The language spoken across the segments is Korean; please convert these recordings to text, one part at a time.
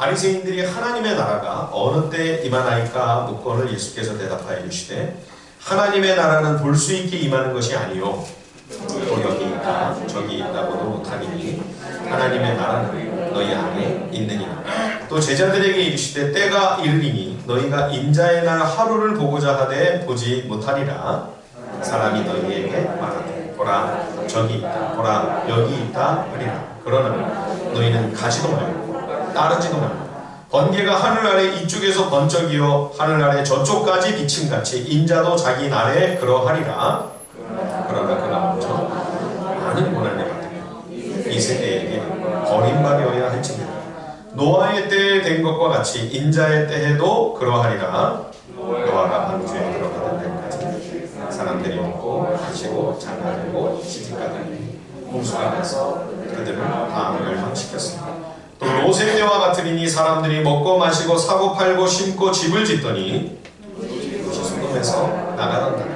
바리새인들이 하나님의 나라가 어느 때 임하나이까 묻거늘 예수께서 대답하여 이르시되 하나님의 나라는 볼 수 있게 임하는 것이 아니요 또 여기 있다 저기 있다고도 못하리니 하나님의 나라는 너희 안에 있느니라. 또 제자들에게 이르시되 때가 이르리니 너희가 인자의 날 하루를 보고자 하되 보지 못하리라. 사람이 너희에게 말하되 보라 저기 있다 보라 여기 있다 하리라. 그러나 너희는 가지도 말고 따르지도 말고 번개가 하늘 아래 이쪽에서 번쩍이어 하늘 아래 저쪽까지 비침같이 인자도 자기 날에 그러하리라. 그러나 그가 먼저 많은 고난을 받으며 이 세대에게 버림받아야 할지니라. 노아의 때에 된 것과 같이 인자의 때에도 그러하리라. 노아가 방주에 들어가는 때까지 사람들이 먹고 마시고 장가들고 시집가더니 홍수가 나서 그들을 다 멸망시켰습니다. 또 롯의 때와 같으니 사람들이 먹고 마시고 사고 팔고 심고 집을 짓더니 소돔에서 나가던다.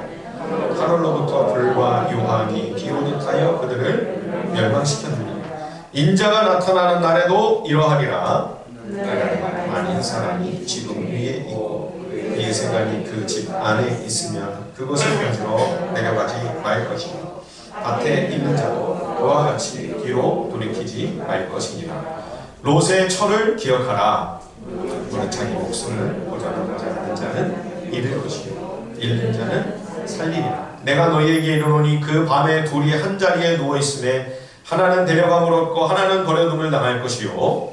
하늘로부터 불과 유황이 비오듯 하여 그들을 멸망시켰느니 인자가 나타나는 날에도 이러하리라. 많은 사람이 지붕 위에 있고 이 생각이 그 집 안에 있으면 그것을 가지러 내려가지 말 것이며 밭에 있는 자도 그와 같이 뒤로 돌이키지 말 것이니라. 롯의 철을 기억하라. 너는 자기 목숨을 보존하고자 하는 자는 잃을 것이요 잃는 자는 살리리라. 내가 너희에게 이르노니 그 밤에 둘이 한 자리에 누워 있음에 하나는 데려감을 얻고 하나는 버려둠을 당할 것이요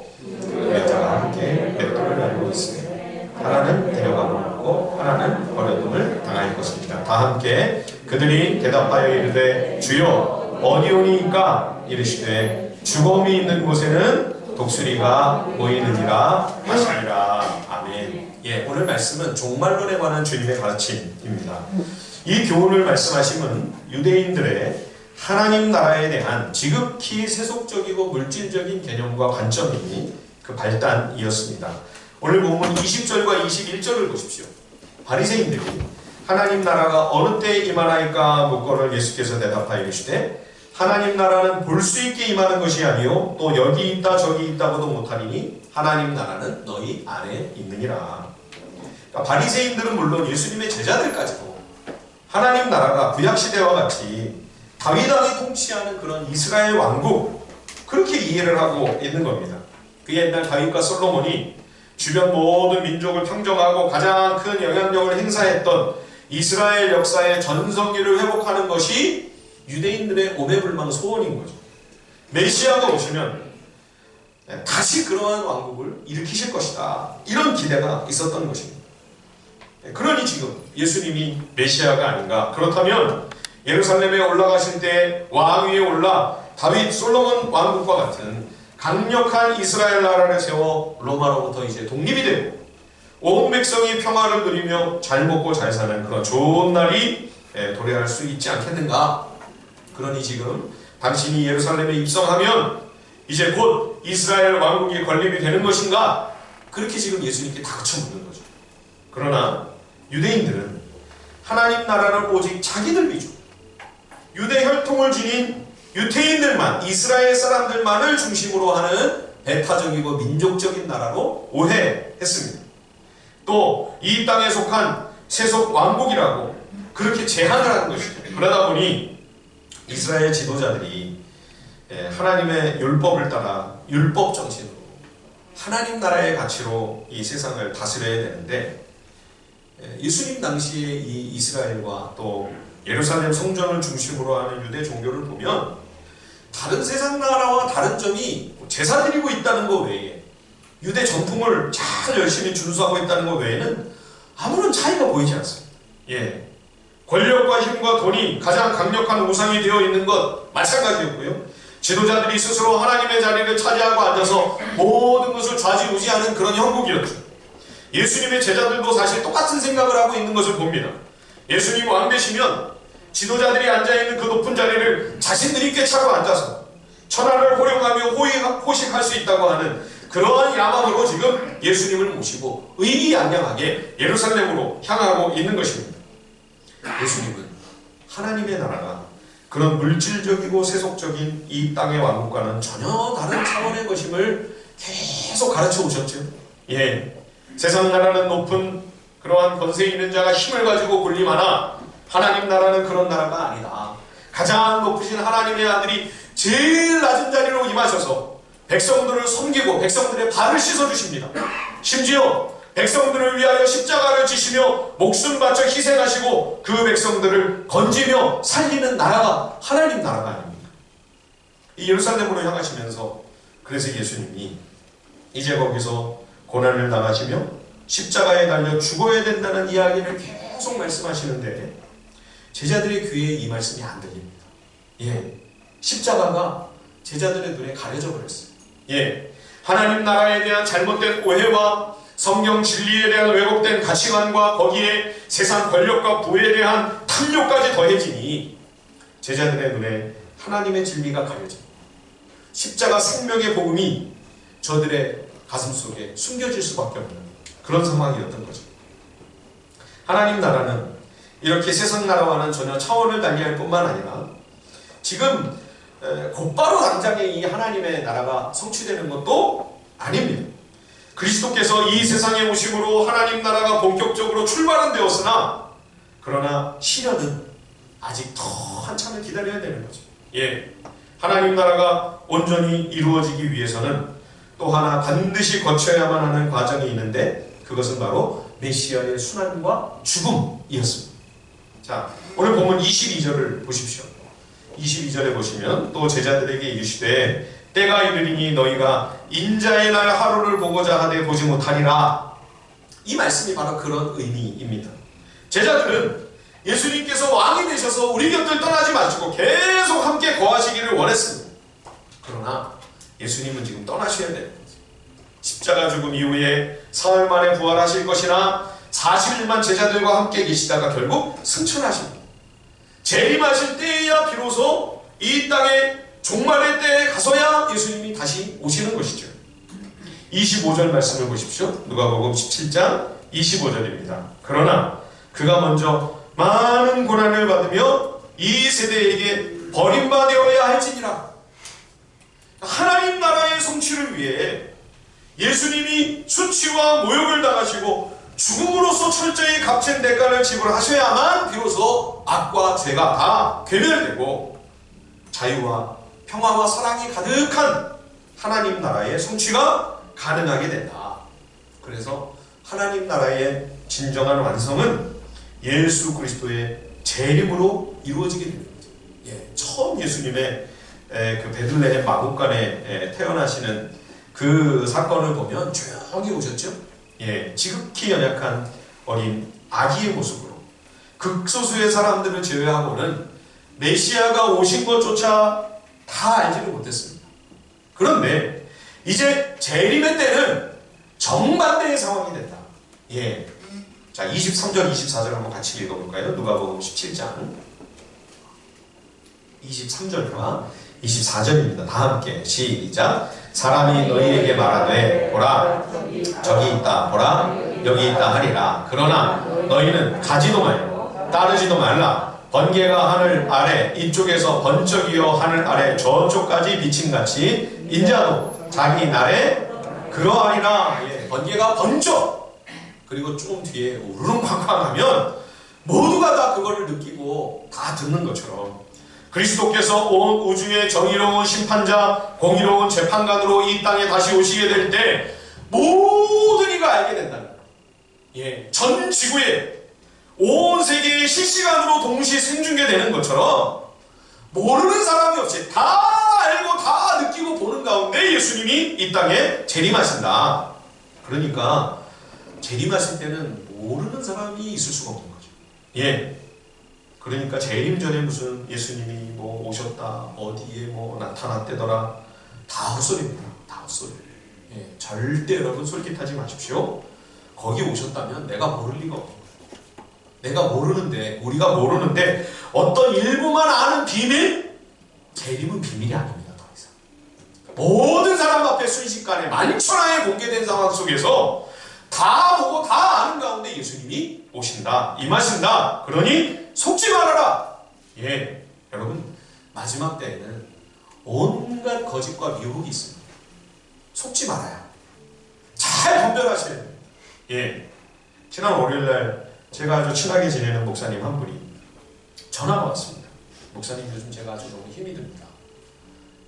여자가 함께 맷돌을 날고 있으며 하나는 데려감을 얻고 하나는 버려둠을 당할 것입니다. 다 함께 그들이 대답하여 이르되 주여 어디 오니이까? 이르시되 죽음이 있는 곳에는 독수리가 모이느니라 하시니라. 아멘. 예, 오늘 말씀은 종말론에 관한 주님의 가르침입니다. 이 교훈을 말씀하심은 유대인들의 하나님 나라에 대한 지극히 세속적이고 물질적인 개념과 관점이 그 발단이었습니다. 오늘 본문 20절과 21절을 보십시오. 바리새인들이 하나님 나라가 어느 때에 임하나이까 묻거늘 예수께서 대답하여 이르시되 하나님 나라는 볼 수 있게 임하는 것이 아니요 또 여기 있다 저기 있다고도 못하리니 하나님 나라는 너희 안에 있느니라. 그러니까 바리새인들은 물론 예수님의 제자들까지도 하나님 나라가 구약시대와 같이 다윗 왕이 통치하는 그런 이스라엘 왕국 그렇게 이해를 하고 있는 겁니다. 그 옛날 다윗과 솔로몬이 주변 모든 민족을 평정하고 가장 큰 영향력을 행사했던 이스라엘 역사의 전성기를 회복하는 것이 유대인들의 오매불망 소원인 거죠. 메시아가 오시면 다시 그러한 왕국을 일으키실 것이다. 이런 기대가 있었던 것입니다. 그러니 지금 예수님이 메시아가 아닌가? 그렇다면 예루살렘에 올라가실 때 왕 위에 올라 다윗 솔로몬 왕국과 같은 강력한 이스라엘 나라를 세워 로마로부터 이제 독립이 되고 온 백성이 평화를 누리며 잘 먹고 잘 사는 그런 좋은 날이 도래할 수 있지 않겠는가? 그러니 지금 당신이 예루살렘에 입성하면 이제 곧 이스라엘 왕국이 건립이 되는 것인가? 그렇게 지금 예수님께 다그쳐 묻는 거죠. 그러나 유대인들은 하나님 나라를 오직 자기들 위주, 유대 혈통을 지닌 유태인들만, 이스라엘 사람들만을 중심으로 하는 배타적이고 민족적인 나라로 오해했습니다. 또 이 땅에 속한 세속 왕국이라고 그렇게 제한을 하는 것이죠. 그러다 보니 이스라엘 지도자들이 하나님의 율법을 따라 율법 정신으로 하나님 나라의 가치로 이 세상을 다스려야 되는데 예수님 당시에 이 이스라엘과 또 예루살렘 성전을 중심으로 하는 유대 종교를 보면 다른 세상 나라와 다른 점이 제사 드리고 있다는 것 외에 유대 전통을 잘 열심히 준수하고 있다는 것 외에는 아무런 차이가 보이지 않습니다. 예. 권력과 힘과 돈이 가장 강력한 우상이 되어 있는 것 마찬가지였고요. 지도자들이 스스로 하나님의 자리를 차지하고 앉아서 모든 것을 좌지우지하는 그런 형국이었죠. 예수님의 제자들도 사실 똑같은 생각을 하고 있는 것을 봅니다. 예수님 왕 되시면 지도자들이 앉아있는 그 높은 자리를 자신들이 꿰차고 앉아서 천하를 호령하며 호식할 수 있다고 하는 그러한 야망으로 지금 예수님을 모시고 의기양양하게 예루살렘으로 향하고 있는 것입니다. 예수님은 하나님의 나라가 그런 물질적이고 세속적인 이 땅의 왕국과는 전혀 다른 차원의 것임을 계속 가르쳐 오셨죠. 예, 세상 나라는 높은 그러한 권세 있는 자가 힘을 가지고 군림하나 하나님 나라는 그런 나라가 아니다. 가장 높으신 하나님의 아들이 제일 낮은 자리로 임하셔서 백성들을 섬기고 백성들의 발을 씻어주십니다. 심지어 백성들을 위하여 십자가를 지시며 목숨 바쳐 희생하시고 그 백성들을 건지며 살리는 나라가 하나님 나라가 아닙니까? 이 예루살렘으로 향하시면서 그래서 예수님이 이제 거기서 고난을 당하시며 십자가에 달려 죽어야 된다는 이야기를 계속 말씀하시는데 제자들의 귀에 이 말씀이 안 들립니다. 예, 십자가가 제자들의 눈에 가려져 버렸어요. 예, 하나님 나라에 대한 잘못된 오해와 성경 진리에 대한 왜곡된 가치관과 거기에 세상 권력과 부에 대한 탐욕까지 더해지니 제자들의 눈에 하나님의 진리가 가려집니다. 십자가 생명의 복음이 저들의 가슴 속에 숨겨질 수밖에 없는 그런 상황이었던 거죠. 하나님 나라는 이렇게 세상 나라와는 전혀 차원을 달리할 뿐만 아니라 지금 곧바로 당장에 이 하나님의 나라가 성취되는 것도 아닙니다. 그리스도께서 이 세상에 오심으로 하나님 나라가 본격적으로 출발은 되었으나 그러나 시련은 아직 더 한참을 기다려야 되는 거죠. 예, 하나님 나라가 온전히 이루어지기 위해서는 또 하나 반드시 거쳐야만 하는 과정이 있는데 그것은 바로 메시아의 순환과 죽음이었습니다. 자, 오늘 본문 22절을 보십시오. 22절에 보시면 또 제자들에게 이르시되 때가 이르리니 너희가 인자의 날 하루를 보고자 하되 보지 못하리라. 이 말씀이 바로 그런 의미입니다. 제자들은 예수님께서 왕이 되셔서 우리 곁을 떠나지 마시고 계속 함께 거하시기를 원했습니다. 그러나 예수님은 지금 떠나셔야 되는 거죠. 십자가 죽음 이후에 사흘 만에 부활하실 것이나 40일만 제자들과 함께 계시다가 결국 승천하십니다. 재림하실 때에야 비로소 이 땅에 종말의 때에 가서야 예수님이 다시 오시는 것이죠. 25절 말씀을 보십시오. 누가복음 17장 25절입니다. 그러나 그가 먼저 많은 고난을 받으며 이 세대에게 버림받아야 할지니라. 하나님 나라의 성취를 위해 예수님이 수치와 모욕을 당하시고 죽음으로써 철저히 값진 대가를 지불하셔야만 비로소 악과 죄가 다 괴멸되고 자유와 평화와 사랑이 가득한 하나님 나라의 성취가 가능하게 된다. 그래서 하나님 나라의 진정한 완성은 예수 그리스도의 재림으로 이루어지게 됩니다. 예, 처음 예수님의 그 베들레헴 마구간에 태어나시는 그 사건을 보면 조용히 오셨죠. 예, 지극히 연약한 어린 아기의 모습으로 극소수의 사람들을 제외하고는 메시아가 오신 것조차 다 알지를 못했습니다. 그런데 이제 재림의 때는 정반대의 상황이 된다. 예, 자 23절 24절 한번 같이 읽어볼까요? 누가복음 17장 23절과 24절입니다. 다 함께 시작. 사람이 너희에게 말하되 보라 저기 있다 보라 여기 있다 하리라. 그러나 너희는 가지도 말고 따르지도 말라. 번개가 하늘 아래 이쪽에서 번쩍이어 하늘 아래 저쪽까지 비침같이 인자도 자기 날에 그러하리라. 예, 번개가 번쩍 그리고 조금 뒤에 우르릉쾅쾅 하면 모두가 다 그거를 느끼고 다 듣는 것처럼 그리스도께서 온 우주의 정의로운 심판자, 공의로운 재판관으로 이 땅에 다시 오시게 될 때 모든 이가 알게 된다는 거예요. 예, 전 지구에 온 세계에 실시간으로 동시 생중계되는 것처럼 모르는 사람이 없이 다 알고 다 느끼고 보는 가운데 예수님이 이 땅에 재림하신다. 그러니까 재림하실 때는 모르는 사람이 있을 수가 없는 거죠. 예. 그러니까 재림 전에 무슨 예수님이 뭐 오셨다 어디에 뭐 나타났대더라 다 헛소리입니다. 다 헛소리. 예, 절대 여러분 솔깃하지 마십시오. 거기 오셨다면 내가 모를 리가 없는 거예요. 내가 모르는데 우리가 모르는데 어떤 일부만 아는 비밀? 재림은 비밀이 아닙니다. 더 이상 모든 사람 앞에 순식간에 만천하에 공개된 상황 속에서 다 보고 다 아는 가운데 예수님이 오신다 임하신다. 그러니 속지 말아라. 예, 여러분 마지막 때에는 온갖 거짓과 미혹이 있습니다. 속지 말아요. 잘 분별하셔야 돼요. 예. 지난 월요일날 제가 아주 친하게 지내는 목사님 한 분이 전화가 왔습니다. 목사님, 요즘 제가 아주 너무 힘이 듭니다.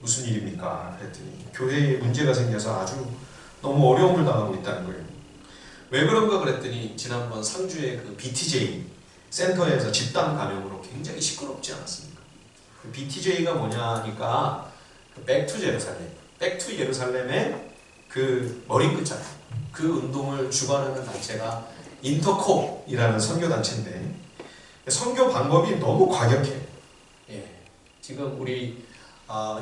무슨 일입니까? 그랬더니 교회에 문제가 생겨서 아주 너무 어려움을 당하고 있다는 거예요. 왜 그런가 그랬더니 지난번 상주의 그 BTJ 센터에서 집단 감염으로 굉장히 시끄럽지 않았습니까? 그 BTJ가 뭐냐 하니까 백투 제루살렘, 백투 예루살렘의 그 머리 끝잖아요. 그 운동을 주관하는 단체가 인터콤이라는 선교단체인데 선교 방법이 너무 과격해요. 예. 지금 우리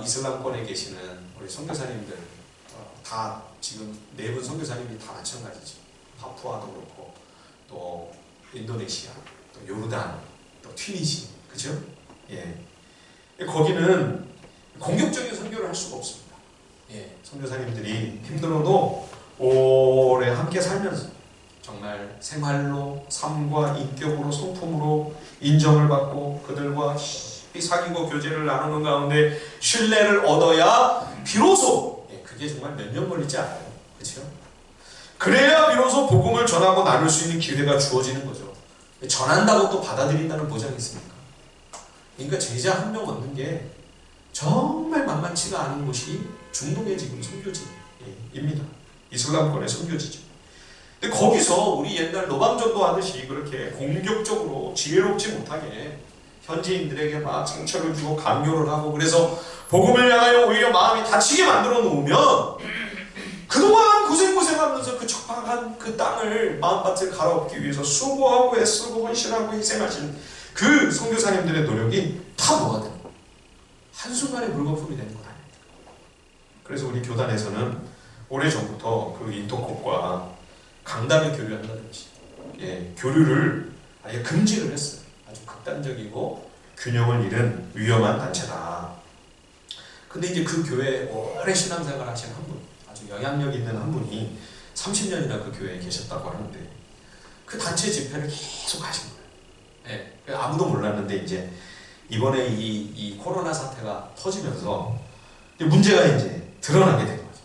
이슬람권에 계시는 우리 선교사님들 다 지금 4분 선교사님이 다 마찬가지죠. 파푸아도 그렇고 또 인도네시아, 또 요르단, 또 튀니지, 그죠? 예. 거기는 공격적인 선교를 할 수가 없습니다. 예. 선교사님들이 힘들어도 오래 함께 살면서 정말 생활로, 삶과 인격으로, 성품으로 인정을 받고 그들과 사귀고 교제를 나누는 가운데 신뢰를 얻어야 비로소, 그게 정말 몇 년 걸리지 않아요. 그렇죠? 그래야 비로소 복음을 전하고 나눌 수 있는 기회가 주어지는 거죠. 전한다고 또 받아들인다는 보장이 있습니까? 그러니까 제자 한 명 얻는 게 정말 만만치가 않은 곳이 중동의 지금 선교지입니다. 이슬람권의 선교지죠. 근데 거기서 우리 옛날 노방전도 하듯이 그렇게 공격적으로 지혜롭지 못하게 현지인들에게 막 상처를 주고 강요를 하고 그래서 복음을 향하여 오히려 마음이 다치게 만들어 놓으면 그동안 고생하면서 그 척박한 그 땅을 마음밭을 갈아엎기 위해서 수고하고 애쓰고 헌신하고 희생하신 그 선교사님들의 노력이 다 뭐가 되는 거예요? 한순간에 물거품이 되는 건 아닙니다. 그래서 우리 교단에서는 오래전부터 그 인터콥과 강단을 교류한다든지 교류를 아예 금지를 했어요. 아주 극단적이고 균형을 잃은 위험한 단체다. 근데 이제 그 교회에 오래 신앙생활 하신 한 분, 아주 영향력 있는 한 분이 30년이나 그 교회에 계셨다고 하는데 그 단체 집회를 계속 하신 거예요. 예, 아무도 몰랐는데 이제 이번에 이 코로나 사태가 터지면서 문제가 이제 드러나게 된 거죠.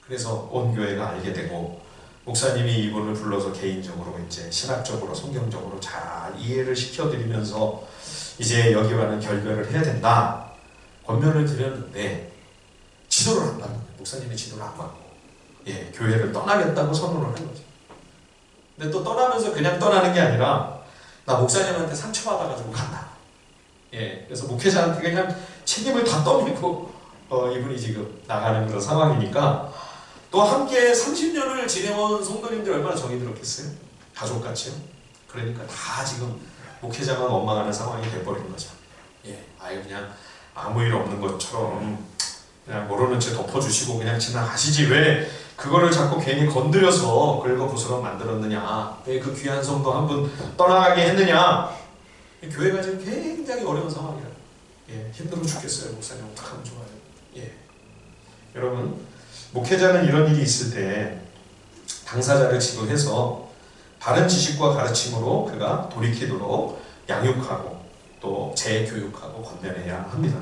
그래서 온 교회가 알게 되고 목사님이 이분을 불러서 개인적으로 이제 신학적으로 성경적으로 잘 이해를 시켜드리면서 이제 여기와는 결별을 해야 된다 권면을 드렸는데 지도를 안 받는 거예요. 목사님의 지도를 안 받고 교회를 떠나겠다고 선언을 한 거죠. 근데 또 떠나면서 그냥 떠나는 게 아니라 나 목사님한테 상처받아가지고 간다. 그래서 목회자한테 그냥 책임을 다 떠밀고 이분이 지금 나가는 그런 상황이니까 또 함께 30년을 지내온 성도님들 얼마나 정이 들었겠어요? 가족같이요? 그러니까 다 지금 목회자만 원망하는 상황이 돼버린 거죠. 아예 그냥 아무 일 없는 것처럼 그냥 모르는 채 덮어주시고 그냥 지나가시지 왜 그거를 자꾸 괜히 건드려서 긁어부스럼 만들었느냐, 왜 그 귀한 성도 한 분 떠나가게 했느냐. 교회가 지금 굉장히 어려운 상황이라 힘들어 죽겠어요. 목사님 어떡하면 좋아요. 여러분, 목회자는 이런 일이 있을 때 당사자를 지도해서 바른 지식과 가르침으로 그가 돌이키도록 양육하고 또 재교육하고 권면해야 합니다.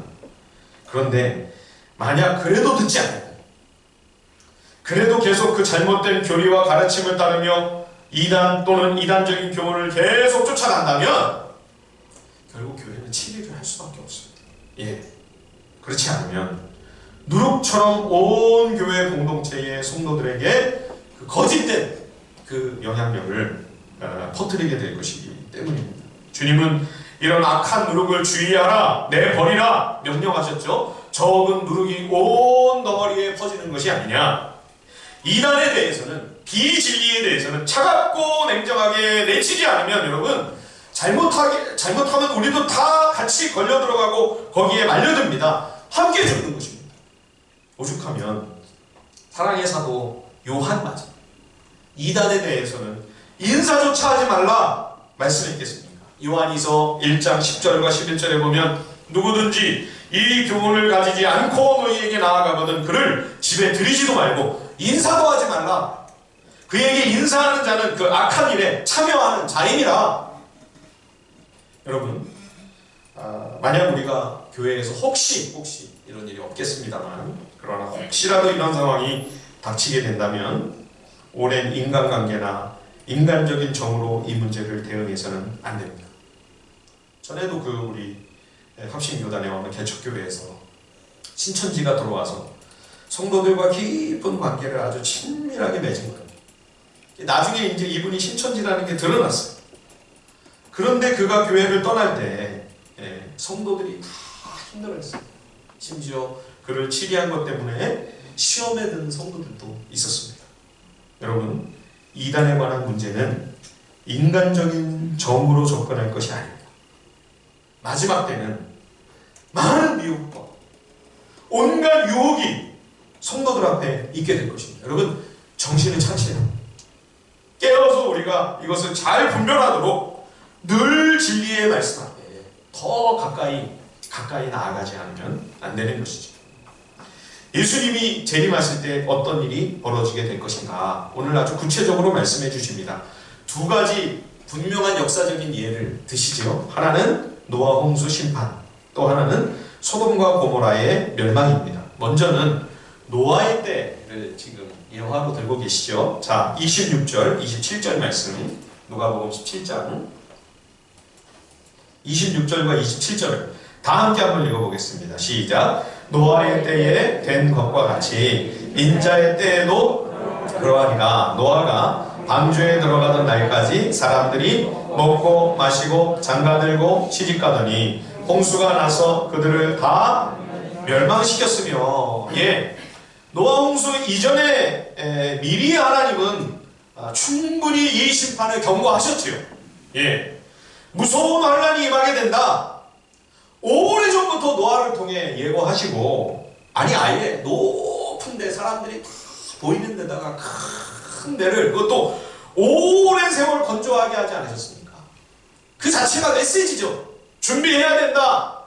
그런데 만약 그래도 듣지 않아요. 그래도 계속 그 잘못된 교리와 가르침을 따르며 이단 또는 이단적인 교훈을 계속 쫓아간다면 결국 교회는 치리를 할 수밖에 없습니다. 그렇지 않으면 누룩처럼 온 교회 공동체의 성도들에게 그 거짓된 그 영향력을 퍼뜨리게 될 것이기 때문입니다. 주님은 이런 악한 누룩을 주의하라, 내버리라 명령하셨죠. 적은 누룩이 온 덩어리에 퍼지는 것이 아니냐. 이단에 대해서는, 비진리에 대해서는 차갑고 냉정하게 내치지 않으면 여러분 잘못하면 우리도 다 같이 걸려 들어가고 거기에 말려듭니다. 함께 죽는 것입니다. 오죽하면 사랑의 사도 요한마저 이단에 대해서는 인사조차 하지 말라 말씀했겠습니까? 요한이서 1장 10절과 11절에 보면 누구든지 이 교훈을 가지지 않고 너희에게 나아가거든 그를 집에 들이지도 말고 인사도 하지 말라. 그에게 인사하는 자는 그 악한 일에 참여하는 자임이라. 여러분, 만약 우리가 교회에서 혹시 이런 일이 없겠습니다만 그러나 혹시라도 이런 상황이 닥치게 된다면 오랜 인간관계나 인간적인 정으로 이 문제를 대응해서는 안 됩니다. 전에도 우리 합심교단에 어느 개척교회에서 신천지가 들어와서 성도들과 깊은 관계를 아주 친밀하게 맺은 거예요. 나중에 이제 이분이 신천지라는 게 드러났어요. 그런데 그가 교회를 떠날 때 성도들이 다 힘들어했어요. 심지어 그를 치리한 것 때문에 시험에 든 성도들도 있었습니다. 여러분, 이단에 관한 문제는 인간적인 정으로 접근할 것이 아닙니다. 마지막 때는 많은 미혹과 온갖 유혹이 성도들 앞에 있게 될 것입니다. 여러분, 정신을 차리세요. 깨어서 우리가 이것을 잘 분별하도록 늘 진리의 말씀 앞에 더 가까이 나아가지 않으면 안 되는 것이죠. 예수님이 재림하실 때 어떤 일이 벌어지게 될 것인가, 오늘 아주 구체적으로 말씀해 주십니다. 두 가지 분명한 역사적인 예를 드시죠. 하나는 노아 홍수 심판, 또 하나는 소돔과 고모라의 멸망입니다. 먼저는 노아의 때를 지금 예화로 들고 계시죠. 자, 26절, 27절 말씀, 누가복음 17장 26절과 27절을 다 함께 한번 읽어보겠습니다. 시작. 노아의 때에 된 것과 같이 인자의 때에도 그러하리라. 노아가 방주에 들어가던 날까지 사람들이 먹고 마시고 장가들고 시집가더니 홍수가 나서 그들을 다 멸망시켰으며, 노아 홍수 이전에 미리 하나님은 충분히 이 심판을 경고하셨지요. 무서운 환란이 임하게 된다. 오래전부터 노아를 통해 예고하시고, 아예 높은 데 사람들이 다 보이는 데다가 큰 데를, 그것도 오랜 세월 건조하게 하지 않으셨습니까? 그 자체가 메시지죠. 준비해야 된다.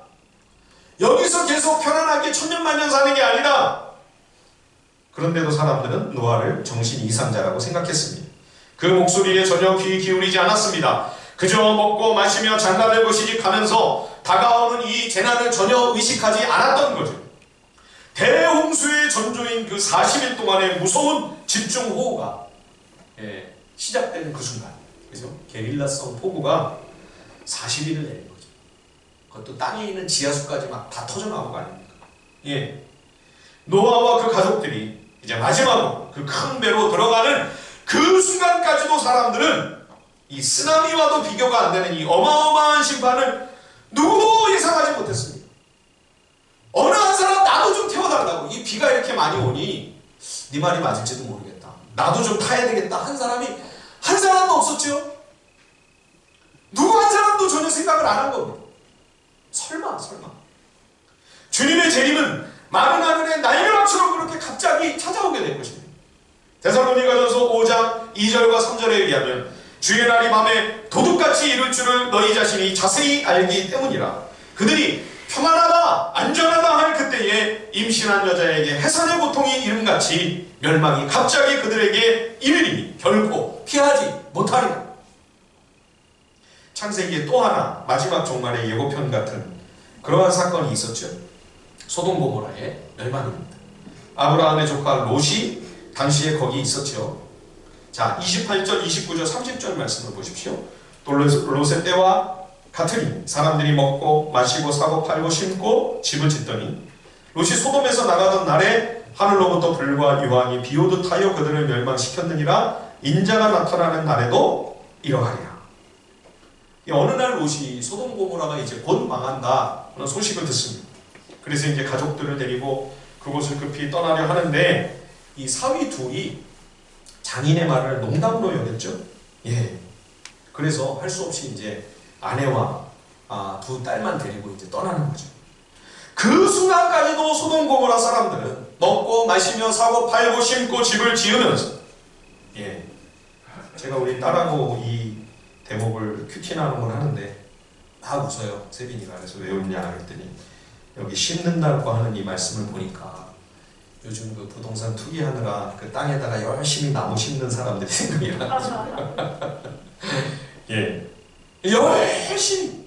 여기서 계속 편안하게 천년만년 사는 게 아니라. 그런데도 사람들은 노아를 정신 이상자라고 생각했습니다. 그 목소리에 전혀 귀 기울이지 않았습니다. 그저 먹고 마시며 장가들고 시집가면서 다가오는 이 재난을 전혀 의식하지 않았던 거죠. 대홍수의 전조인 그 40일 동안의 무서운 집중호우가 시작되는 그 순간, 그죠? 게릴라성 폭우가 40일을 내린 거죠. 그것도 땅에 있는 지하수까지 막 다 터져나온 거 아닙니까? 노아와 그 가족들이 이제 마지막으로 그 큰 배로 들어가는 그 순간까지도 사람들은 이 쓰나미와도 비교가 안 되는 이 어마어마한 심판을 누구도 예상하지 못했습니다. 어느 한 사람 나도 좀 태워달라고, 이 비가 이렇게 많이 오니 네 말이 맞을지도 모르겠다, 나도 좀 타야 되겠다 한 사람이 한 사람도 없었죠. 누구 한 사람도 전혀 생각을 안 한 겁니다. 설마 주님의 재림은 마른 하늘의 날벼락처럼 그렇게 갑자기 찾아오게 될 것입니다. 데살로니가전서 5장 2절과 3절에 의하면 주의 날이 밤에 도둑같이 이룰 줄을 너희 자신이 자세히 알기 때문이라. 그들이 평안하다 안전하다 할 그때에 임신한 여자에게 해산의 고통이 이름같이 멸망이 갑자기 그들에게 이르리니 결코 피하지 못하리라. 창세기에 또 하나 마지막 종말의 예고편 같은 그러한 사건이 있었죠. 소돔 고모라의 멸망입니다. 아브라함의 조카 롯이 당시에 거기 있었죠. 자, 28절, 29절, 30절 말씀을 보십시오. 또 롯의 때와 같으니 사람들이 먹고 마시고 사고 팔고 심고 집을 짓더니 롯이 소돔에서 나가던 날에 하늘로부터 불과 유황이 비오듯 하여 그들을 멸망시켰느니라. 인자가 나타나는 날에도 이러하리라. 어느 날 롯이 소돔 고모라가 이제 곧 망한다 그런 소식을 듣습니다. 그래서 이제 가족들을 데리고 그곳을 급히 떠나려 하는데 이 사위 둘이 장인의 말을 농담으로 여겼죠. 그래서 할 수 없이 이제 아내와 두 딸만 데리고 이제 떠나는 거죠. 그 순간까지도 소돔 고모라 사람들은 먹고 마시며 사고 팔고 심고 집을 지으면서, 제가 우리 딸하고 이 대목을 큐티 나눔을 하는데 막 웃어요. 세빈이가. 그래서 왜 웃냐 그랬더니 여기 심는다고 하는 이 말씀을 보니까 요즘 그 부동산 투기하느라 그 땅에다가 열심히 나무 심는 사람들이 생각이 나죠. 열심히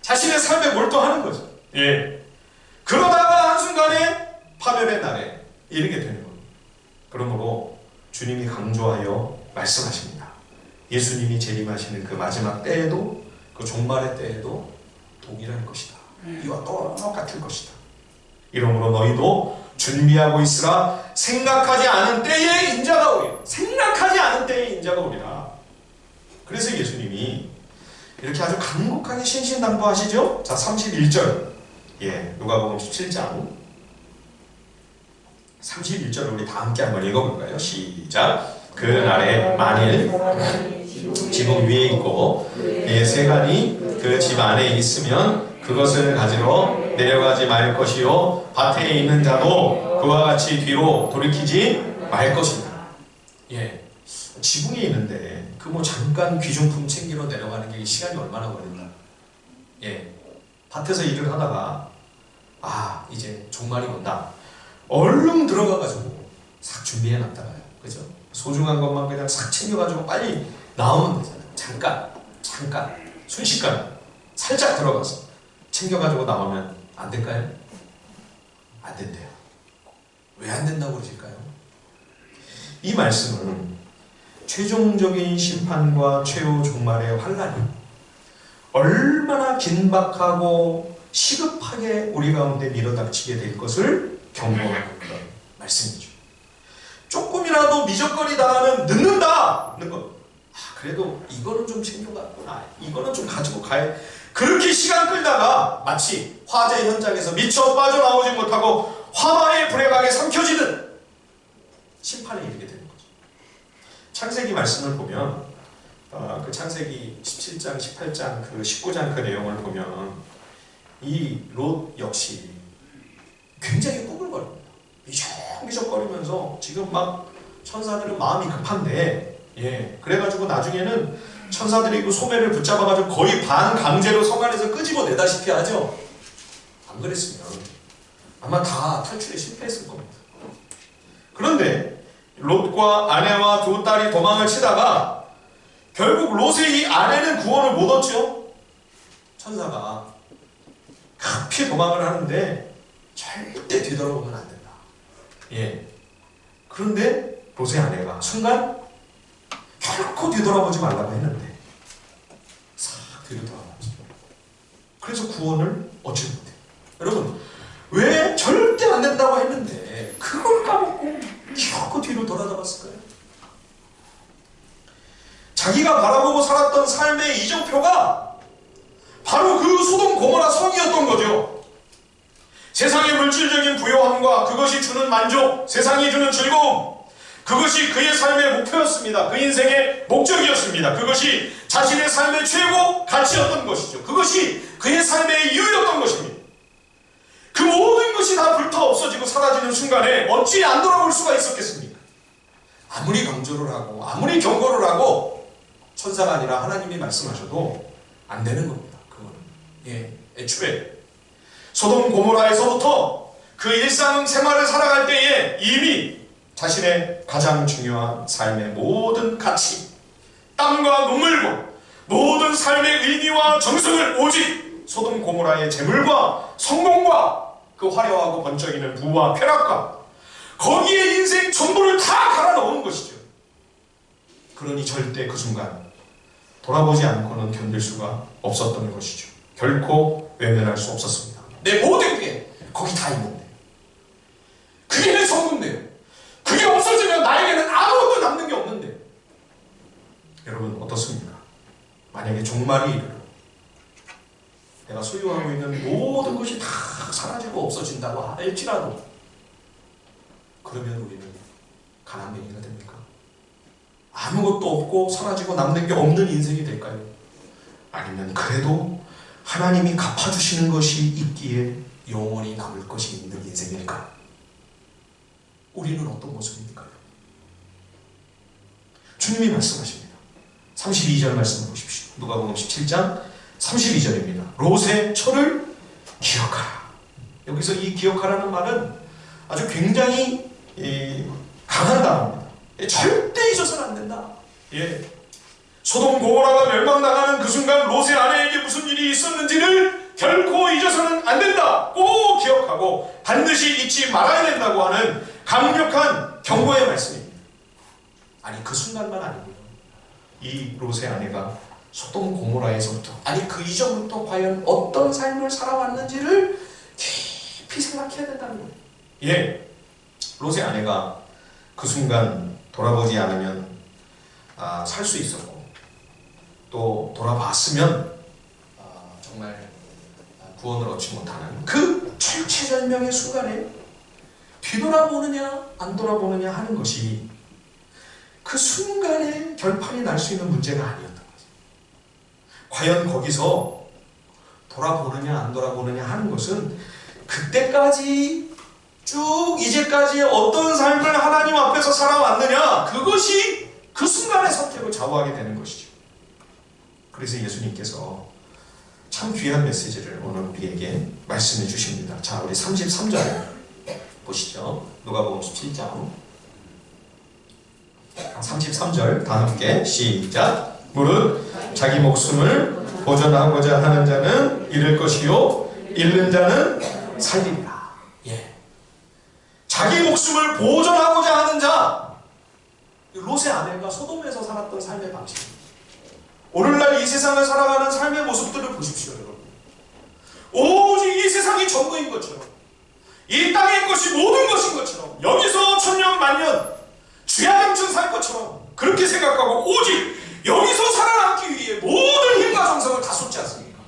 자신의 삶에 몰두하는 거죠. 그러다가 한순간에 파멸의 날에 이렇게 되는 겁니다. 그러므로 주님이 강조하여 말씀하십니다. 예수님이 재림하시는 그 마지막 때에도, 그 종말의 때에도 동일할 것이다. 이와 똑같을 것이다. 이러므로 너희도 준비하고 있으라. 생각하지 않은 때에 인자가 오리라. 생각하지 않은 때에 인자가 오리라. 그래서 예수님이 이렇게 아주 간곡하게 신신당부하시죠. 자, 31절. 누가복음 17장 31절을 우리 다 함께 한번 읽어볼까요? 시작. 그 날에 만일 지붕 위에 있고 세간이 그 집 안에 있으면 그것을 가지러 내려가지 말 것이요 밭에 있는 자도 그와 같이 뒤로 돌이키지 말 것이다. 지붕에 있는데 그 뭐 잠깐 귀중품 챙기러 내려가는 게 시간이 얼마나 걸린다. 밭에서 일을 하다가 이제 종말이 온다. 얼른 들어가가지고 싹 준비해놨다가요. 그죠? 소중한 것만 그냥 싹 챙겨가지고 빨리 나오면 되잖아요. 잠깐 순식간에 살짝 들어가서 챙겨가지고 나오면 안 될까요? 안 된대요. 왜 안 된다고 그러실까요? 이 말씀은 최종적인 심판과 최후 종말의 환란이 얼마나 긴박하고 시급하게 우리 가운데 밀어닥치게 될 것을 경고하는 그런 말씀이죠. 조금이라도 미적거리다가는 늦는 것. 그래도 이거는 좀 챙겨가. 이거는 좀 가지고 가야. 그렇게 시간 끌다가 마치 화재 현장에서 미처 빠져나오지 못하고 화마의 불에 가게 삼켜지는 심판에 이르게 되는 거죠. 창세기 말씀을 보면 그 창세기 17장, 18장, 그 19장 그 내용을 보면 이 롯 역시 굉장히 꾸불거립니다. 미적미적거리면서 지금 막 천사들은 마음이 급한데 그래가지고 나중에는 천사들이 그 소매를 붙잡아가지고 거의 반강제로 성 안에서 끄집어내다시피 하죠. 안 그랬으면 아마 다 탈출에 실패했을 겁니다. 그런데 롯과 아내와 두 딸이 도망을 치다가 결국 롯의 이 아내는 구원을 못 얻죠. 천사가 급히 도망을 하는데 절대 뒤돌아보면 안 된다. 그런데 롯의 아내가 순간 결코 뒤돌아보지 말라고 했는데 싹 뒤로 돌아봤죠. 그래서 구원을 얻지 못해요. 여러분, 왜 절대 안 된다고 했는데 그걸 까먹고 결코 뒤로 돌아다봤을까요? 자기가 바라보고 살았던 삶의 이정표가 바로 그 소돔 고모라 성이었던 거죠. 세상의 물질적인 부요함과 그것이 주는 만족, 세상이 주는 즐거움, 그것이 그의 삶의 목표였습니다. 그 인생의 목적이었습니다. 그것이 자신의 삶의 최고 가치였던 것이죠. 그것이 그의 삶의 이유였던 것입니다. 그 모든 것이 다 불타 없어지고 사라지는 순간에 어찌 안 돌아볼 수가 있었겠습니까? 아무리 강조를 하고 아무리 경고를 하고 천사가 아니라 하나님이 말씀하셔도 안 되는 겁니다. 그거는 애초에 소돔 고모라에서부터 그 일상 생활을 살아갈 때에 이미 자신의 가장 중요한 삶의 모든 가치, 땀과 눈물과 모든 삶의 의미와 정성을 오직 소돔 고모라의 재물과 성공과 그 화려하고 번쩍이는 부와 쾌락과 거기에 인생 전부를 다 갈아 넣은 것이죠. 그러니 절대 그 순간 돌아보지 않고는 견딜 수가 없었던 것이죠. 결코 외면할 수 없었습니다. 내 모든 게 거기 다 있는데, 그게 내 전부인데요. 그게 없어지면 나에게는 아무것도 남는 게 없는데. 여러분 어떻습니까? 만약에 종말이 이르러 내가 소유하고 있는 모든 것이 다 사라지고 없어진다고 할지라도 그러면 우리는 가난뱅이가 됩니까? 아무것도 없고 사라지고 남는 게 없는 인생이 될까요? 아니면 그래도 하나님이 갚아주시는 것이 있기에 영원히 남을 것이 있는 인생일까? 우리는 어떤 모습입니까? 주님이 말씀하십니다. 32절 말씀을 보십시오. 누가복음 17장 32절입니다. 롯의 처를 기억하라. 여기서 이 기억하라는 말은 아주 굉장히 강한 단어입니다. 절대 잊어서는 안 된다. 소돔 고모라가 멸망당하는 그 순간 롯의 아내에게 무슨 일이 있었는지를 결코 잊어서는 안 된다. 꼭 기억하고 반드시 잊지 말아야 된다고 하는 강력한 경고의 말씀입니다. 아니 그 순간만 아니고요. 이 롯의 아내가 소돔 고모라에서부터 아니 그 이전부터 과연 어떤 삶을 살아왔는지를 깊이 생각해야 된다는 거예요. 예, 롯의 아내가 그 순간 돌아보지 않으면 살 수 있었고 또 돌아봤으면 정말 구원을 얻지 못하는 그 절체절명의 순간에 뒤돌아보느냐 안 돌아보느냐 하는 것이 그 순간에 결판이 날 수 있는 문제가 아니었던 거죠. 과연 거기서 돌아보느냐 안 돌아보느냐 하는 것은 그때까지 쭉 이제까지 어떤 삶을 하나님 앞에서 살아왔느냐 그것이 그 순간의 선택을 좌우하게 되는 것이죠. 그래서 예수님께서 참 귀한 메시지를 오늘 우리에게 말씀해 주십니다. 자, 우리 33절 보시죠. 누가복음 17장 33절 다 함께 시작. 무릇 자기 목숨을 보존하고자 하는 자는 잃을 것이요 잃는 자는 살리리라. 예. 자기 목숨을 보존하고자 하는 자, 롯의 아내가 소돔에서 살았던 삶의 방식입니다. 오늘날 이 세상을 살아가는 삶의 모습들을 보십시오, 여러분. 오직 이 세상이 전부인 것처럼, 이 땅의 것이 모든 것인 것처럼, 여기서 천년 만년 주야장천 살 것처럼 그렇게 생각하고 오직 여기서 살아남기 위해 모든 힘과 정성을 다 쏟지 않습니까?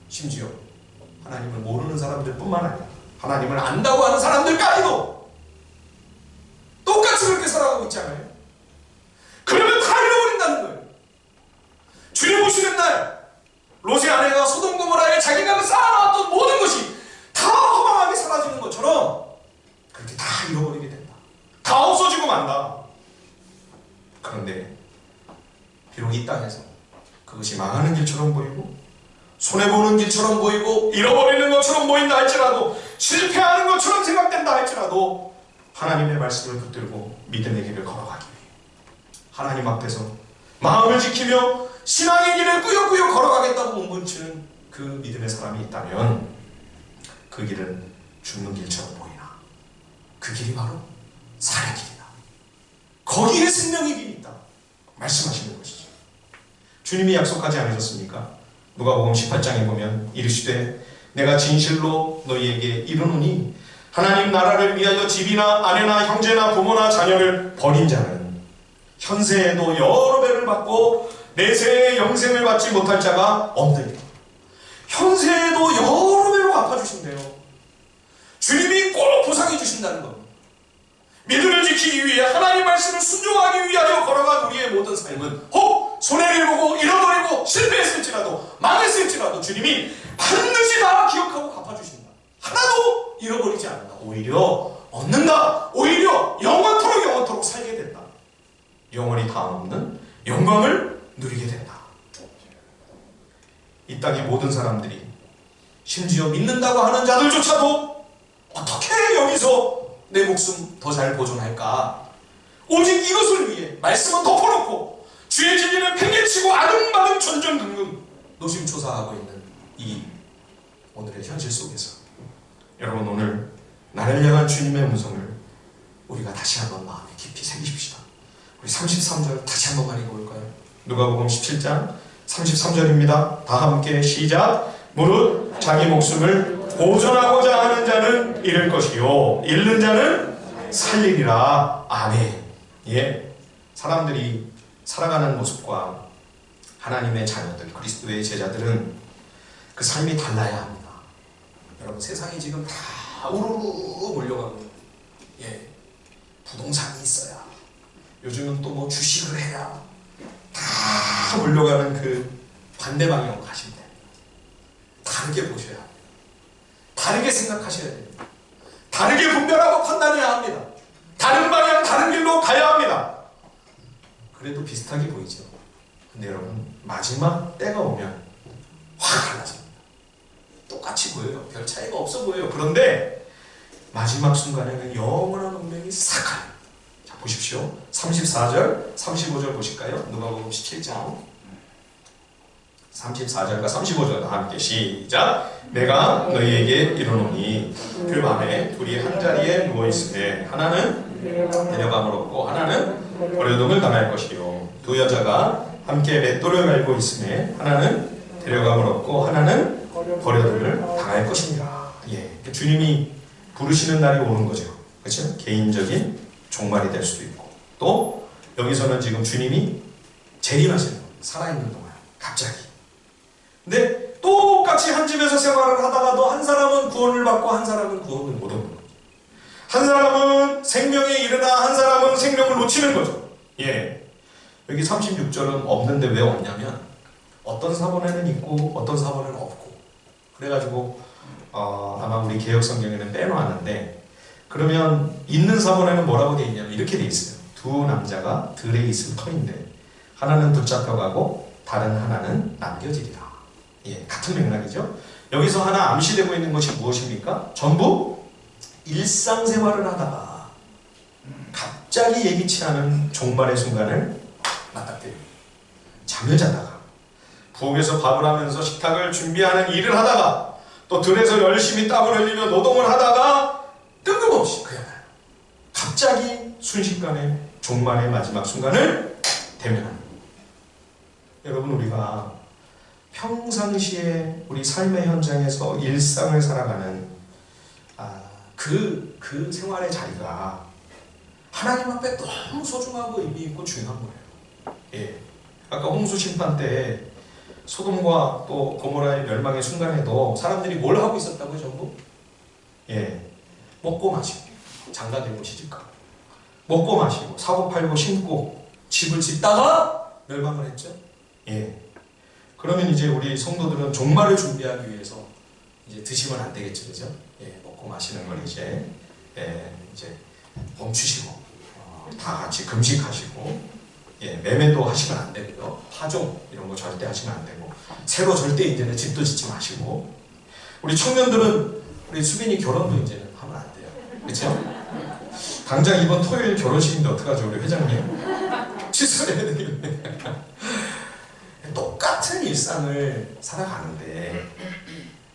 심지어 하나님을 모르는 사람들 뿐만 아니라 하나님을 안다고 하는 사람들까지도 똑같이 그렇게 살아가고 있잖아요. 그러면 다 잃어버린다는 거예요. 주님 오시는 날 롯의 아내가 소돔 고모라에 자기가 쌓아놨던 모든 것이 다 허망하게 사라지는 것처럼 그렇게 다 잃어버리게 된다. 다 없어지고 만다. 그런데 비록 이 땅에서 그것이 망하는 길처럼 보이고 손해보는 길처럼 보이고 잃어버리는 것처럼 보인다 할지라도 실패하는 것처럼 생각된다 할지라도 하나님의 말씀을 붙들고 믿음의 길을 걸어가기 위해 하나님 앞에서 마음을 지키며 신앙의 길을 꾸역꾸역 걸어가겠다고 몸부치는 그 믿음의 사람이 있다면 그 길은 죽는 길처럼 보이나 그 길이 바로 살의 길이다. 거기에 생명의 길이 있다 말씀하시는 것이죠. 주님이 약속하지 않으셨습니까? 누가복음 18장에 보면 이르시되 내가 진실로 너희에게 이르노니 하나님 나라를 위하여 집이나 아내나 형제나 부모나 자녀를 버린 자는 현세에도 여러 배를 받고 내세의 영생을 받지 못할 자가 없느니라. 현세에도 여러 배로 갚아주신대요. 주님이 꼭 보상해 주신다는 겁니다. 믿음을 지키기 위해 하나님 말씀을 순종하기 위하여 걸어간 우리의 모든 삶은 혹 손해를 보고 잃어버리고 실패했을지라도 망했을지라도 주님이 반드시 다 기억하고 갚아주신다. 하나도 잃어버리지 않는다. 오히려 얻는다. 오히려 영원토록 살게 된다. 영원히 다함없는 영광을 누리게 된다. 이 땅의 모든 사람들이 심지어 믿는다고 하는 자들조차도 어떻게 여기서 내 목숨 더 잘 보존할까? 오직 이것을 위해 말씀은 덮어놓고 주의 진리를 팽개치고 아등바등 전전긍긍 노심초사하고 있는 이 오늘의 현실 속에서 여러분 오늘 나를 향한 주님의 음성을 우리가 다시 한번 마음에 깊이 새기십시다. 우리 33절 다시 한번 많이 볼까요? 누가복음 17장 33절입니다. 다 함께 시작. 무릇 자기 목숨을 보존하고자 하는 자는 잃을 것이요 잃는 자는 살리리라. 아멘. 예, 사람들이 살아가는 모습과 하나님의 자녀들, 그리스도의 제자들은 그 삶이 달라야 합니다. 여러분 세상이 지금 다 우르르 몰려가고 예, 부동산이 있어야 요즘은 또 뭐 주식을 해야 다 몰려가는 그 반대 방향으로 가시면 됩니다. 다르게 보셔야 합니다. 다르게 생각하셔야 됩니다. 다르게 분별하고 판단해야 합니다. 다른 방향, 다른 길로 가야 합니다. 그래도 비슷하게 보이죠. 근데 여러분 마지막 때가 오면 확 달라집니다. 똑같이 보여요. 별 차이가 없어 보여요. 그런데 마지막 순간에는 영원한 운명이 싹 가요. 자 보십시오. 34절, 35절 보실까요? 누가복음 17장 34절과 35절 다 함께 시작. 내가 너희에게 이르노니 그 맘에 둘이 한 자리에 누워 있으되 하나는 데려감을 얻고 하나는 버려둠을 당할 것이요 두 여자가 함께 맷돌을 갈고 있으되 하나는 데려감을 얻고 하나는 버려둠을 당할 것이니라. 예, 주님이 부르시는 날이 오는 거죠. 그렇죠? 개인적인 종말이 될 수도 있고 또 여기서는 지금 주님이 재림하시는 거예요. 살아있는 동안 갑자기. 근데 똑같이 한 집에서 생활을 하다가도 한 사람은 구원을 받고 한 사람은 구원을 못 얻는 거죠. 한 사람은 생명에 이르나 한 사람은 생명을 놓치는 거죠. 예. 여기 36절은 없는데 왜 없냐면 어떤 사본에는 있고 어떤 사본에는 없고 그래가지고 아마 우리 개혁성경에는 빼놓았는데 그러면 있는 사본에는 뭐라고 되어 있냐면 이렇게 되어 있어요. 두 남자가 들에 있을 터인데 하나는 붙잡혀가고 다른 하나는 남겨지리라. 예, 같은 맥락이죠. 여기서 하나 암시되고 있는 것이 무엇입니까? 전부 일상생활을 하다가 갑자기 예기치 않은 종말의 순간을 맞닥뜨립니다. 잠을 자다가 부엌에서 밥을 하면서 식탁을 준비하는 일을 하다가 또 들에서 열심히 땀을 흘리며 노동을 하다가 뜬금없이 그냥 갑자기 순식간에 종말의 마지막 순간을 대면합니다. 여러분 우리가 평상시에 우리 삶의 현장에서 일상을 살아가는 그 생활의 자리가 하나님 앞에 너무 소중하고 의미 있고 중요한 거예요. 예. 아까 홍수 심판 때 소돔과 또 고모라의 멸망의 순간에도 사람들이 뭘 하고 있었다고요, 전부? 예. 먹고 마시고 장가들고 시집가고 먹고 마시고 사고 팔고 심고 집을 짓다가 멸망을 했죠. 예. 그러면 이제 우리 성도들은 종말을 준비하기 위해서 이제 드시면 안 되겠죠, 그죠? 예, 먹고 마시는 걸 이제 멈추시고 다 같이 금식하시고 예, 매매도 하시면 안 되고요, 파종 이런 거 절대 하시면 안 되고 새로 절대 이제는 집도 짓지 마시고 우리 청년들은 우리 수빈이 결혼도 이제는 하면 안 돼요, 그렇죠? 당장 이번 토요일 결혼식인데 어떡하죠, 우리 회장님? 취소를 해야 되겠네. 똑같은 일상을 살아가는데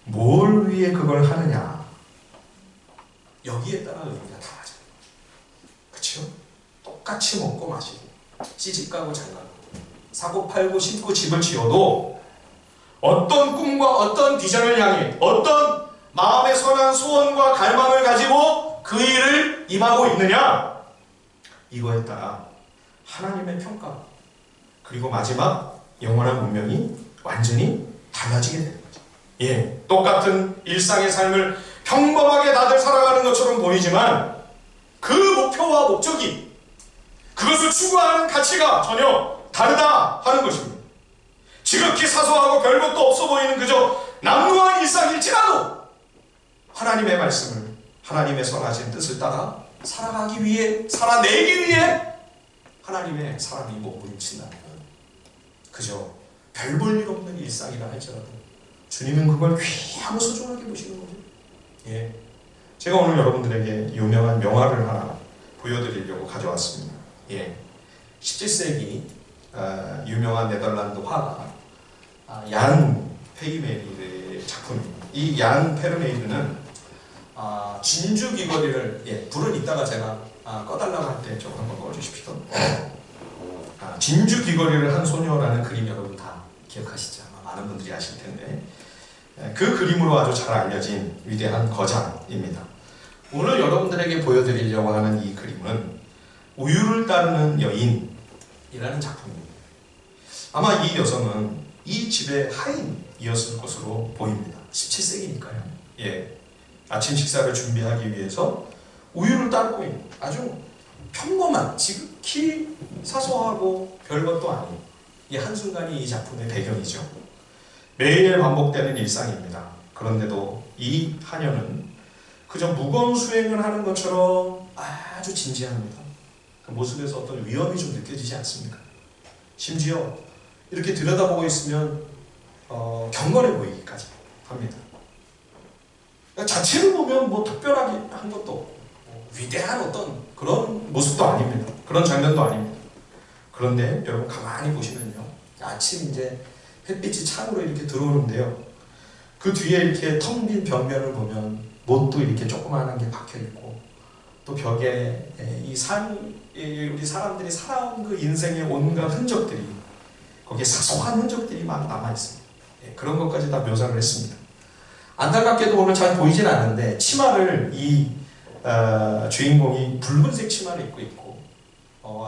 뭘 위해 그걸 하느냐 여기에 따라 의미가 달라져요. 그렇죠? 똑같이 먹고 마시고 시집가고 장가고 사고 팔고 심고 집을 지어도 어떤 꿈과 어떤 비전을 향해 어떤 마음의 선한 소원과 갈망을 가지고 그 일을 임하고 있느냐 이거에 따라 하나님의 평가 그리고 마지막 영원한 운명이 완전히 달라지게 되는 거죠. 예, 똑같은 일상의 삶을 평범하게 다들 살아가는 것처럼 보이지만 그 목표와 목적이 그것을 추구하는 가치가 전혀 다르다 하는 것입니다. 지극히 사소하고 별것도 없어 보이는 그저 남루한 일상일지라도 하나님의 말씀을 하나님의 선하신 뜻을 따라 살아가기 위해 살아내기 위해 하나님의 사람이 몸부림친다면 그저 별 볼 일 없는 일상이라 할지라도 주님은 그걸 귀하고 소중하게 보시는 거죠. 예, 제가 오늘 여러분들에게 유명한 명화를 하나 보여드리려고 가져왔습니다. 예, 17세기 유명한 네덜란드 화가 얀 페르메이르의 작품입니다. 이 얀 페르메이르는 진주 귀걸이를 불은 이따가 제가 꺼달라고 할 때 좀 한번 꺼주십시오. 진주 귀걸이를 한 소녀라는 그림 여러분 다 기억하시죠? 아마 많은 분들이 아실 텐데 그 그림으로 아주 잘 알려진 위대한 거장입니다. 오늘 여러분들에게 보여드리려고 하는 이 그림은 우유를 따르는 여인이라는 작품입니다. 아마 이 여성은 이 집의 하인이었을 것으로 보입니다. 17세기니까요. 예, 아침 식사를 준비하기 위해서 우유를 따르고 있는 아주 평범한 지극히 사소하고 별것도 아닌 이 한순간이 이 작품의 배경이죠. 매일 반복되는 일상입니다. 그런데도 이 하녀는 그저 무거운 수행을 하는 것처럼 아주 진지합니다. 그 모습에서 어떤 위험이 좀 느껴지지 않습니까? 심지어 이렇게 들여다보고 있으면 경건해 보이기까지 합니다. 그러니까 자체를 보면 뭐 특별하게 한 것도 없고 위대한 어떤 그런 모습도 아닙니다. 그런 장면도 아닙니다. 그런데 여러분 가만히 보시면요, 아침 이제 햇빛이 창으로 이렇게 들어오는데요. 그 뒤에 이렇게 텅 빈 벽면을 보면 못도 이렇게 조그마한 게 박혀 있고, 또 벽에 우리 사람들이 살아온 그 인생의 온갖 흔적들이, 거기에 사소한 흔적들이 막 남아 있습니다. 그런 것까지 다 묘사를 했습니다. 안타깝게도 오늘 잘 보이진 않는데 치마를 주인공이 붉은색 치마를 입고 있고,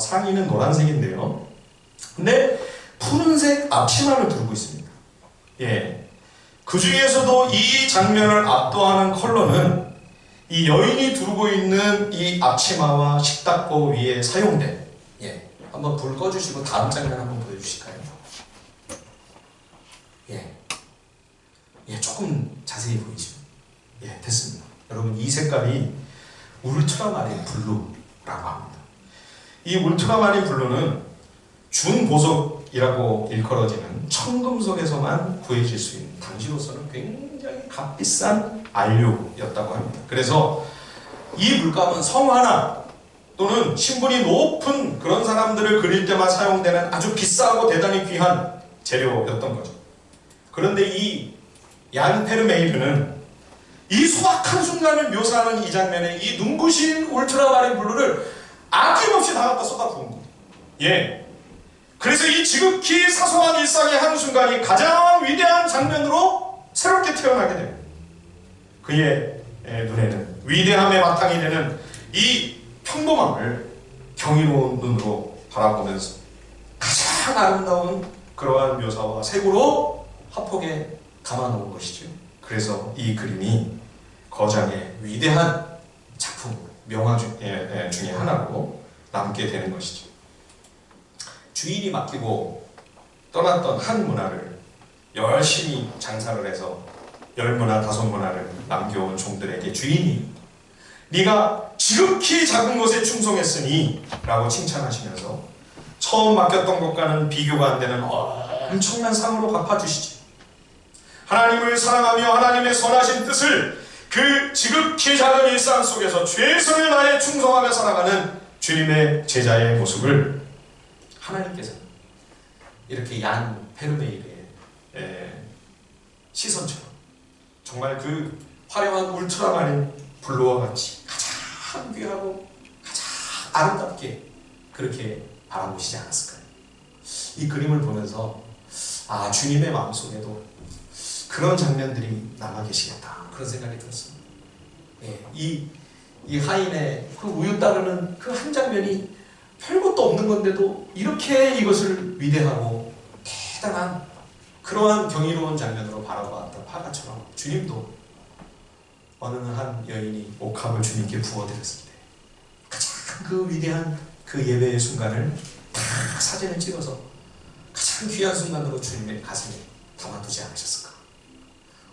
상의는 노란색인데요. 근데 푸른색 앞치마를 두르고 있습니다. 그 중에서도 이 장면을 압도하는 컬러는 이 여인이 두르고 있는 이 앞치마와 식탁보 위에 사용된, 한번 불 꺼주시고 다음 장면 한번 보여주실까요? 조금 자세히 보이죠? 됐습니다. 여러분, 이 색깔이 울트라마린 블루라고 합니다. 이 울트라마린 블루는 준보석이라고 일컬어지는 청금속에서만 구해질 수 있는, 당시로서는 굉장히 값비싼 안료였다고 합니다. 그래서 이 물감은 성 하나 또는 신분이 높은 그런 사람들을 그릴 때만 사용되는 아주 비싸고 대단히 귀한 재료였던 거죠. 그런데 이 얀 페르메이르는 이 소박한 순간을 묘사하는 이 장면에 이 눈부신 울트라마린 블루를 아낌없이 다 갖다 쏟아 부은 거예요. 그래서 이 지극히 사소한 일상의 한순간이 가장 위대한 장면으로 새롭게 태어나게 됩니다. 그의 눈에는 위대함의 바탕이 되는 이 평범함을 경이로운 눈으로 바라보면서 가장 아름다운 그러한 묘사와 색으로 화폭에 담아놓은 것이죠. 그래서 이 그림이 거장의 위대한 작품, 명화 중에 하나로 남게 되는 것이죠. 주인이 맡기고 떠났던 한 문화를 열심히 장사를 해서 10문화, 5문화를 남겨온 종들에게 주인이 네가 지극히 작은 것에 충성했으니 라고 칭찬하시면서 처음 맡겼던 것과는 비교가 안 되는 엄청난 상으로 갚아주시지. 하나님을 사랑하며 하나님의 선하신 뜻을 그 지극히 작은 일상 속에서 최선을 다해 충성하며 살아가는 주님의 제자의 모습을 하나님께서는 이렇게 얀 페르메이르의 시선처럼 정말 그 화려한 울트라마린 블루와 같이 가장 귀하고 가장 아름답게 그렇게 바라보시지 않았을까요? 이 그림을 보면서 주님의 마음속에도 그런 장면들이 남아 계시겠다, 그런 생각이 들었습니다. 이 하인의 그 우유 따르는 그 한 장면이 별것도 없는 건데도 이렇게 이것을 위대하고 대단한 그러한 경이로운 장면으로 바라보았던 화가처럼 주님도 어느 한 여인이 옥합을 주님께 부어드렸을 때 가장 그 위대한 그 예배의 순간을 딱 사진을 찍어서 가장 귀한 순간으로 주님의 가슴에 담아두지 않으셨을까?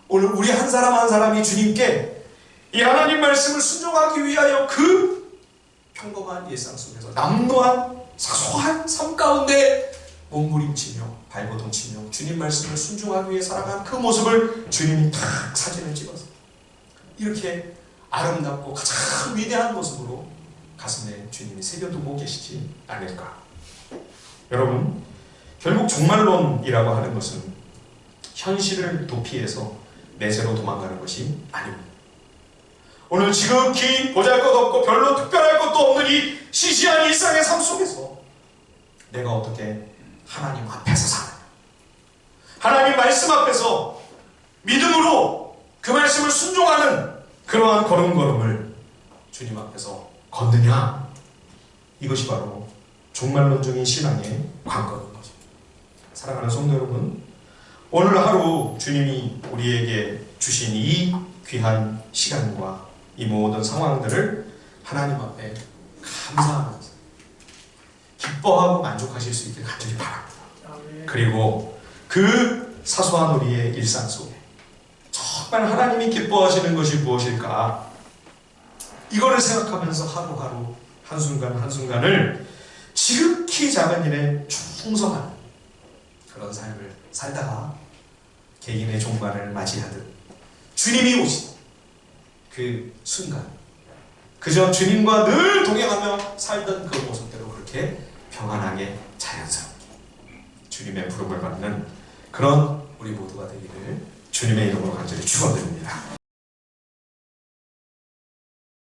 오늘 우리 한 사람 한 사람이 주님께 이 하나님 말씀을 순종하기 위하여 그 평범한 일상 속에서 남노한 사소한 삶 가운데 몸부림치며 발버둥치며 주님 말씀을 순종하기 위해 살아간 그 모습을 주님이 딱 사진을 찍어서 이렇게 아름답고 가장 위대한 모습으로 가슴에 주님이 새겨두고 계시지 않을까. 여러분, 결국 종말론이라고 하는 것은 현실을 도피해서 내세로 도망가는 것이 아닙니다. 오늘 지극히 보잘것없고 별로 특별할 것도 없는 이 시시한 일상의 삶 속에서 내가 어떻게 하나님 앞에서 사느냐, 하나님 말씀 앞에서 믿음으로 그 말씀을 순종하는 그러한 걸음걸음을 주님 앞에서 걷느냐, 이것이 바로 종말론적인 신앙의 관건인 거죠. 사랑하는 성도 여러분, 오늘 하루 주님이 우리에게 주신 이 귀한 시간과 이 모든 상황들을 하나님 앞에 감사하면서 기뻐하고 만족하실 수 있길 간절히 바랍니다. 그리고 그 사소한 우리의 일상 속에 정말 하나님이 기뻐하시는 것이 무엇일까, 이거를 생각하면서 하루하루 한순간 한순간을 지극히 작은 일에 충성하는 그런 삶을 살다가 개인의 종말을 맞이하듯 주님이 오신 그 순간, 그저 주님과 늘 동행하며 살던 그 모습대로 그렇게 평안하게 자연스럽게 주님의 부름을 받는 그런 우리 모두가 되기를 주님의 이름으로 간절히 축원드립니다.